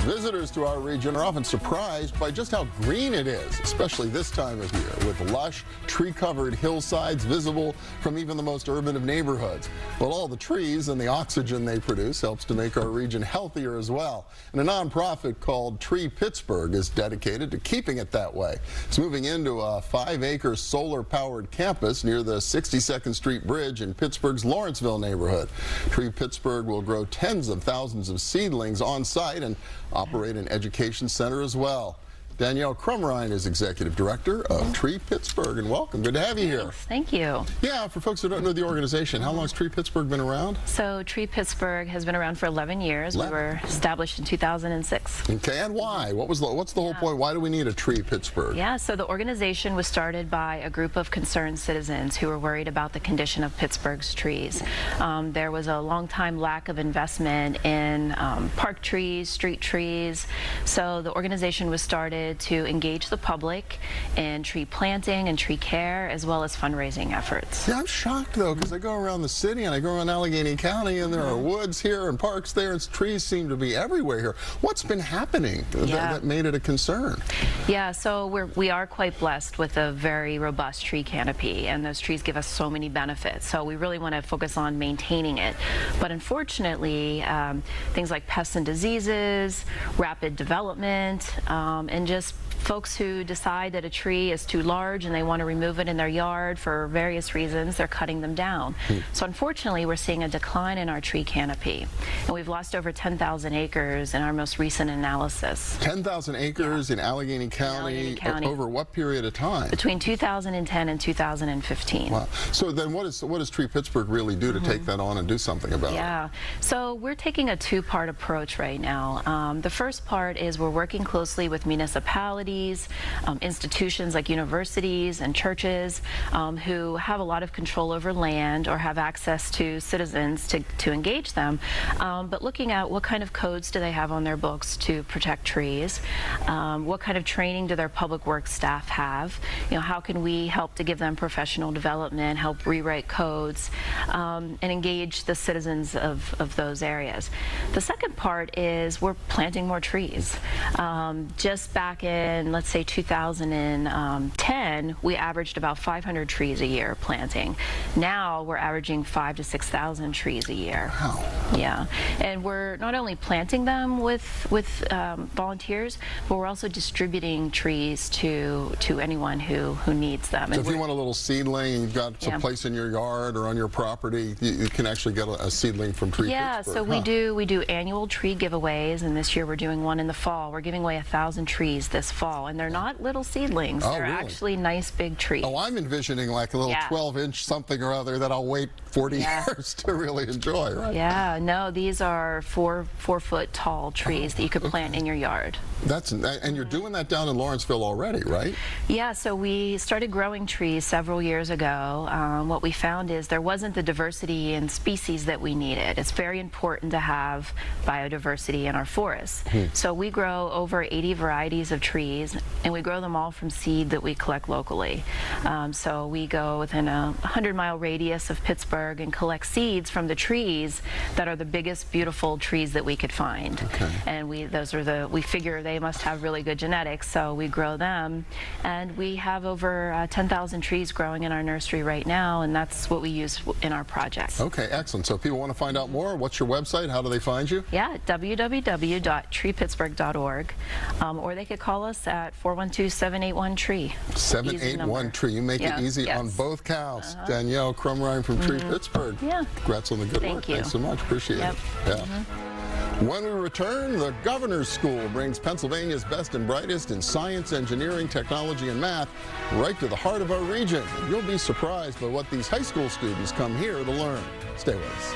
Visitors to our region are often surprised by just how green it is, especially this time of year, with lush, tree-covered hillsides visible from even the most urban of neighborhoods. But all the trees and the oxygen they produce helps to make our region healthier as well. And a nonprofit called Tree Pittsburgh is dedicated to keeping it that way. It's moving into a 5-acre solar-powered campus near the 62nd Street Bridge in Pittsburgh's Lawrenceville neighborhood. Tree Pittsburgh will grow tens of thousands of seedlings on site and operate an education center as well. Danielle Crumrine is Executive Director of Tree Pittsburgh, and welcome. Good to have you here. Thank you. Yeah, for folks who don't know the organization, how long has Tree Pittsburgh been around? So Tree Pittsburgh has been around for 11 years. We were established in 2006. Okay, and why? What's the whole point? Why do we need a Tree Pittsburgh? Yeah, so the organization was started by a group of concerned citizens who were worried about the condition of Pittsburgh's trees. There was a long time lack of investment in park trees, street trees, so the organization was started to engage the public in tree planting and tree care, as well as fundraising efforts. Yeah, I'm shocked though, because I go around the city and I go around Allegheny County and there are woods here and parks there and trees seem to be everywhere here. What's been happening that made it a concern? Yeah, so we are quite blessed with a very robust tree canopy, and those trees give us so many benefits. So we really want to focus on maintaining it. But unfortunately, things like pests and diseases, rapid development, and just folks who decide that a tree is too large and they want to remove it in their yard for various reasons, they're cutting them down. So unfortunately, we're seeing a decline in our tree canopy, and we've lost over 10,000 acres in our most recent analysis. 10,000 acres in Allegheny County, over what period of time? Between 2010 and 2015. Wow. So then what does Tree Pittsburgh really do to take that on and do something about it? Yeah, so we're taking a two-part approach right now. The first part is we're working closely with municipalities, institutions like universities and churches who have a lot of control over land or have access to citizens to engage them, but looking at what kind of codes do they have on their books to protect trees, what kind of training do their public works staff have, how can we help to give them professional development, help rewrite codes, and engage the citizens of those areas. The second part is we're planting more trees. Just back in, let's say 2010, we averaged about 500 trees a year planting. Now we're averaging 5,000 to 6,000 trees a year. Wow. Yeah, and we're not only planting them with volunteers, but we're also distributing trees to anyone who needs them. So if you want a little seedling, you've got some place in your yard or on your property, you can actually get a seedling from Tree Pittsburgh. So we do annual tree giveaways, and this year we're doing one in the fall. We're giving away 1,000 trees this fall. And they're not little seedlings. They're actually nice big trees. Oh, I'm envisioning like a little 12-inch something or other that I'll wait 40 years to really enjoy, right? Yeah, no, these are 4-foot tall trees that you could plant in your yard. And you're doing that down in Lawrenceville already, right? Yeah, so we started growing trees several years ago. What we found is there wasn't the diversity in species that we needed. It's very important to have biodiversity in our forests. So we grow over 80 varieties of trees, and we grow them all from seed that we collect locally. So we go within a 100-mile radius of Pittsburgh and collect seeds from the trees that are the biggest, beautiful trees that we could find. And we figure they must have really good genetics, so we grow them. And we have over 10,000 trees growing in our nursery right now, and that's what we use in our project. Okay, excellent. So if people want to find out more, what's your website? How do they find you? Yeah, www.treepittsburgh.org, or they could call us at 412-781-TREE. 781-TREE. You make it easy on both counts. Danielle Crumrine from Tree Pittsburgh. Yeah. Congrats on the good work. Thanks so much. Appreciate it. Yeah. When we return, the Governor's School brings Pennsylvania's best and brightest in science, engineering, technology, and math right to the heart of our region. You'll be surprised by what these high school students come here to learn. Stay with us.